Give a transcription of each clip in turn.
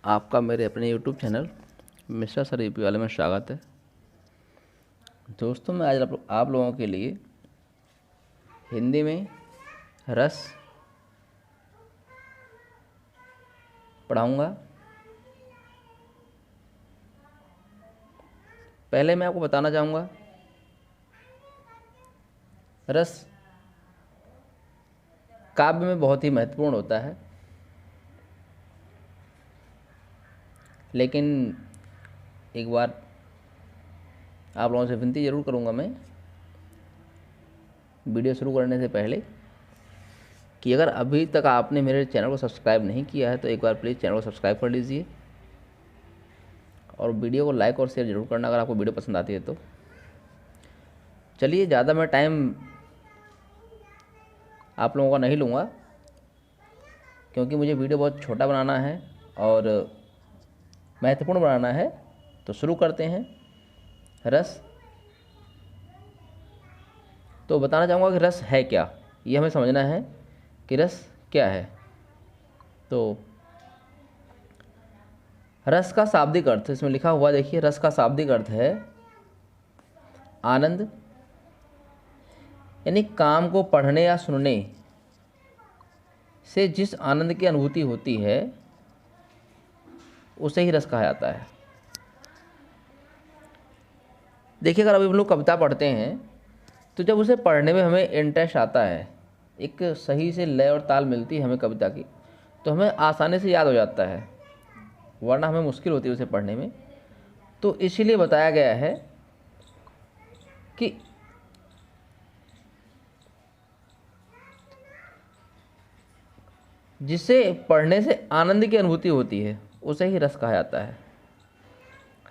आपका मेरे अपने YouTube channel mister sir UP वाले में स्वागत है। दोस्तों, मैं आज आप लोगों के लिए हिंदी में रस पढ़ाऊँगा। पहले मैं आपको बताना चाहूँगा, रस काव्य में बहुत ही महत्वपूर्ण होता है, लेकिन एक बार आप लोगों से विनती ज़रूर करूँगा मैं वीडियो शुरू करने से पहले कि अगर अभी तक आपने मेरे चैनल को सब्सक्राइब नहीं किया है तो एक बार प्लीज़ चैनल को सब्सक्राइब कर लीजिए और वीडियो को लाइक और शेयर ज़रूर करना अगर आपको वीडियो पसंद आती है तो। चलिए, ज़्यादा मैं टाइम आप लोगों का नहीं लूँगा क्योंकि मुझे वीडियो बहुत छोटा बनाना है और महत्वपूर्ण बनाना है। तो शुरू करते हैं। रस, तो बताना चाहूँगा कि रस है क्या, ये हमें समझना है कि रस क्या है। तो रस का शाब्दिक अर्थ इसमें लिखा हुआ देखिए। रस का शाब्दिक अर्थ है आनंद, यानी काम को पढ़ने या सुनने से जिस आनंद की अनुभूति होती है उसे ही रस कहा जाता है। देखिए, अगर अभी हम लोग कविता पढ़ते हैं तो जब उसे पढ़ने में हमें इंटरेस्ट आता है, एक सही से लय और ताल मिलती है हमें कविता की, तो हमें आसानी से याद हो जाता है, वरना हमें मुश्किल होती है उसे पढ़ने में। तो इसीलिए बताया गया है कि जिसे पढ़ने से आनंद की अनुभूति होती है उसे ही रस कहा जाता है।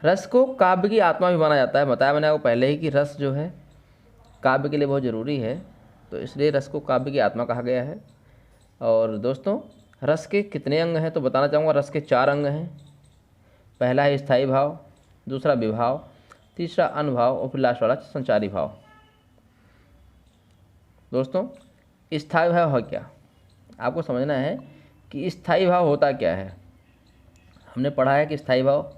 रस को काव्य की आत्मा भी माना जाता है। बताया मैंने आपको पहले ही कि रस जो है काव्य के लिए बहुत ज़रूरी है, तो इसलिए रस को काव्य की आत्मा कहा गया है। और दोस्तों, रस के कितने अंग हैं तो बताना चाहूँगा। रस के 4 अंग हैं। पहला है स्थायी भाव, दूसरा विभाव, तीसरा अनुभाव और फिर लास्ट वाला संचारी भाव। दोस्तों, स्थायी भाव है क्या, आपको समझना है कि स्थायी भाव होता क्या है। हमने पढ़ा है कि स्थायी भाव,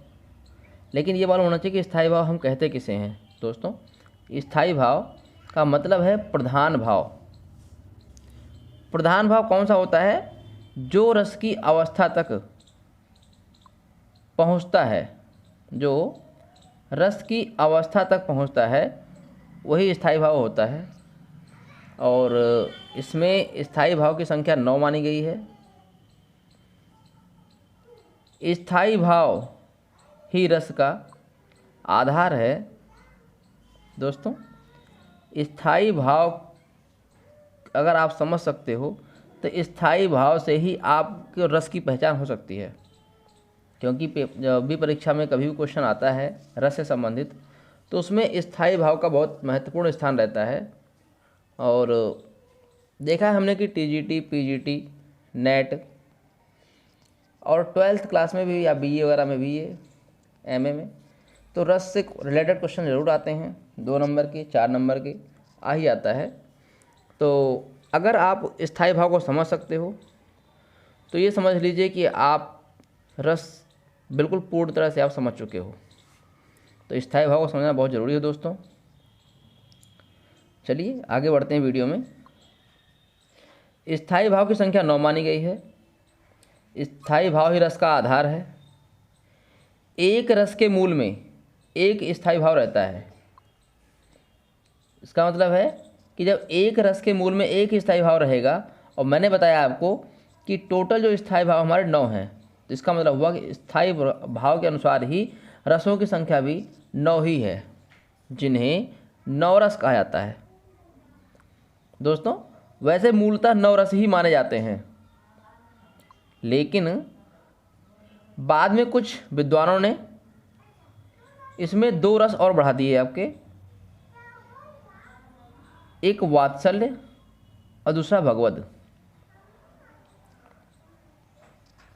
लेकिन ये मालूम होना चाहिए कि स्थायी भाव हम कहते किसे हैं। दोस्तों, स्थायी भाव का मतलब है प्रधान भाव। प्रधान भाव कौन सा होता है? जो रस की अवस्था तक पहुंचता है, जो रस की अवस्था तक पहुंचता है वही स्थायी भाव होता है। और इसमें स्थायी भाव की संख्या 9 मानी गई है। स्थायी भाव ही रस का आधार है। दोस्तों, स्थायी भाव अगर आप समझ सकते हो तो स्थायी भाव से ही आपके रस की पहचान हो सकती है। क्योंकि जब भी परीक्षा में कभी भी क्वेश्चन आता है रस से संबंधित, तो उसमें स्थायी भाव का बहुत महत्वपूर्ण स्थान रहता है। और देखा है हमने कि टीजीटी, पीजीटी, नेट और 12th क्लास में भी या बीए वगैरह में भी, ये एमए में, तो रस से रिलेटेड क्वेश्चन ज़रूर आते हैं। 2 नंबर के, 4 नंबर के आ ही आता है। तो अगर आप स्थायी भाव को समझ सकते हो तो ये समझ लीजिए कि आप रस बिल्कुल पूर्ण तरह से आप समझ चुके हो। तो स्थायी भाव को समझना बहुत ज़रूरी है दोस्तों। चलिए आगे बढ़ते हैं वीडियो में। स्थायी भाव की संख्या 9 मानी गई है। स्थायी भाव ही रस का आधार है। एक रस के मूल में एक स्थायी भाव रहता है। इसका मतलब है कि जब एक रस के मूल में एक स्थायी भाव रहेगा, और मैंने बताया आपको कि टोटल जो स्थायी भाव हमारे 9 हैं, तो इसका मतलब हुआ कि स्थायी भाव के अनुसार ही रसों की संख्या भी 9 ही है, जिन्हें 9 रस कहा जाता है। दोस्तों, वैसे मूलतः 9 रस ही माने जाते हैं, लेकिन बाद में कुछ विद्वानों ने इसमें 2 रस और बढ़ा दिए आपके, एक वात्सल्य और दूसरा भगवद।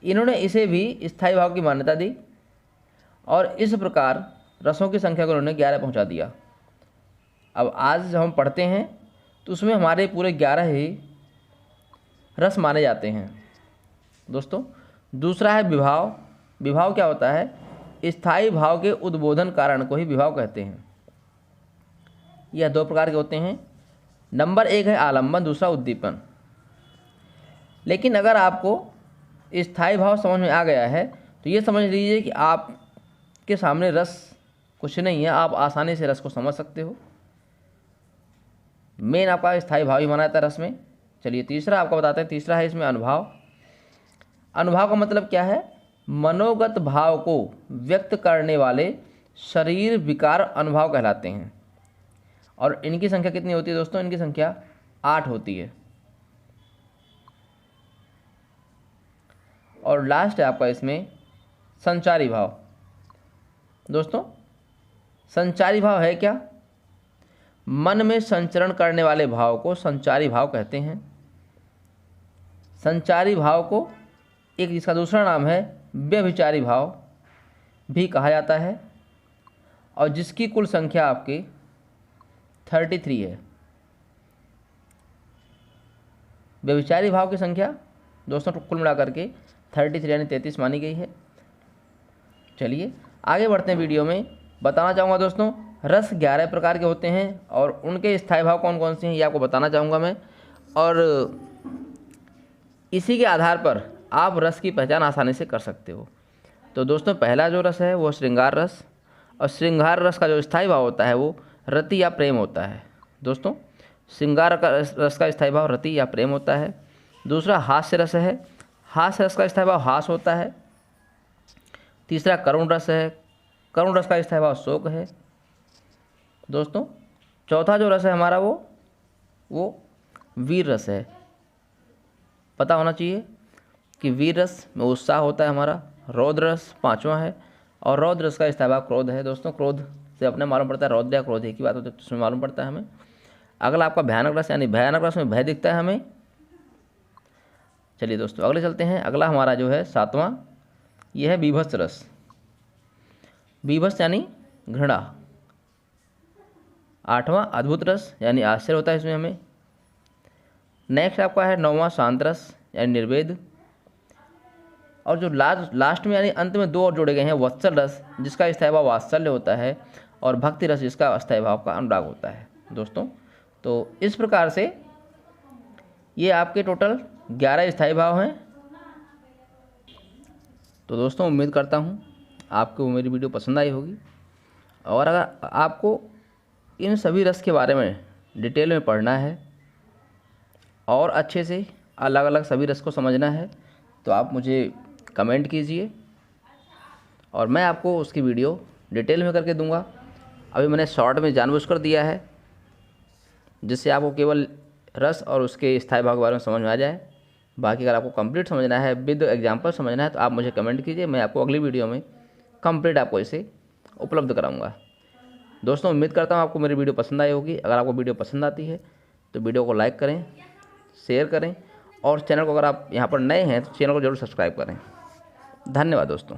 इन्होंने इसे भी स्थायी भाव की मान्यता दी और इस प्रकार रसों की संख्या को उन्होंने 11 पहुंचा दिया। अब आज जब हम पढ़ते हैं तो उसमें हमारे पूरे 11 ही रस माने जाते हैं। दोस्तों, दूसरा है विभाव। विभाव क्या होता है? स्थायी भाव के उद्बोधन कारण को ही विभाव कहते हैं। यह दो प्रकार के होते हैं। नंबर एक है आलंबन, दूसरा उद्दीपन। लेकिन अगर आपको स्थायी भाव समझ में आ गया है तो ये समझ लीजिए कि आपके सामने रस कुछ नहीं है, आप आसानी से रस को समझ सकते हो। मेन आपका स्थायी भाव ही माना जाता है रस में। चलिए तीसरा आपको बताते हैं। तीसरा है इसमें अनुभाव। अनुभाव का मतलब क्या है? मनोगत भाव को व्यक्त करने वाले शरीर विकार अनुभाव कहलाते हैं। और इनकी संख्या कितनी होती है दोस्तों? इनकी संख्या 8 होती है। और लास्ट है आपका इसमें संचारी भाव। दोस्तों संचारी भाव है क्या? मन में संचरण करने वाले भाव को संचारी भाव कहते हैं। संचारी भाव को एक जिसका दूसरा नाम है व्यभिचारी भाव भी कहा जाता है, और जिसकी कुल संख्या आपकी 33 है। व्यभिचारी भाव की संख्या दोस्तों कुल मिलाकर के 33 यानी 33 मानी गई है। चलिए आगे बढ़ते हैं। वीडियो में बताना चाहूँगा दोस्तों, रस 11 प्रकार के होते हैं और उनके स्थायी भाव कौन कौन से हैं ये आपको बताना चाहूँगा मैं। और इसी के आधार पर आप रस की पहचान आसानी से कर सकते हो। तो दोस्तों पहला जो रस है वो श्रृंगार रस, और श्रृंगार रस का जो स्थायी भाव होता है वो रति या प्रेम होता है। दोस्तों श्रृंगार का रस का स्थायी भाव रति या प्रेम होता है। दूसरा हास्य रस है, हास्य रस का स्थायी भाव हास होता है। तीसरा करुण रस है, करुण रस का स्थायी भाव शोक है। दोस्तों चौथा जो रस है हमारा वो वीर रस है। पता होना चाहिए कि वीर रस में उत्साह होता है हमारा। रौद्र रस पांचवा है, और रौद्र रस का स्थायी भाव क्रोध है। दोस्तों क्रोध से अपने मालूम पड़ता है रौद्र या क्रोध एक ही बात होती है, उसमें मालूम पड़ता है हमें। अगला आपका भयानक रस, यानी भयानक रस में भय दिखता है हमें। चलिए दोस्तों अगले चलते हैं। अगला हमारा जो है 7वां, यह है बीभत्स रस। बीभत्स यानी घृणा। 8वां अद्भुत रस यानी आश्चर्य होता है इसमें हमें। नेक्स्ट आपका है 9वां शांत रस यानी निर्वेद। और जो लास्ट में यानी अंत में 2 और जोड़े गए हैं, वत्सल रस जिसका स्थायी भाव वात्सल्य होता है, और भक्ति रस जिसका स्थायी भाव का अनुराग होता है। दोस्तों तो इस प्रकार से ये आपके टोटल 11 स्थायी भाव हैं। तो दोस्तों उम्मीद करता हूँ आपको मेरी वीडियो पसंद आई होगी, और अगर आपको इन सभी रस के बारे में डिटेल में पढ़ना है और अच्छे से अलग अलग सभी रस को समझना है तो आप मुझे कमेंट कीजिए, और मैं आपको उसकी वीडियो डिटेल में करके दूंगा। अभी मैंने शॉर्ट में जानबूझकर दिया है जिससे आपको केवल रस और उसके स्थायी भाव के बारे में समझ में आ जाए। बाकी अगर आपको कंप्लीट समझना है, विद एग्जाम्पल समझना है, तो आप मुझे कमेंट कीजिए, मैं आपको अगली वीडियो में कंप्लीट आपको इसे उपलब्ध कराऊंगा। दोस्तों उम्मीद करता हूँ आपको मेरी वीडियो पसंद आई होगी। अगर आपको वीडियो पसंद आती है तो वीडियो को लाइक करें, शेयर करें, और चैनल को अगर आप यहाँ पर नए हैं तो चैनल को जरूर सब्सक्राइब करें। धन्यवाद दोस्तों।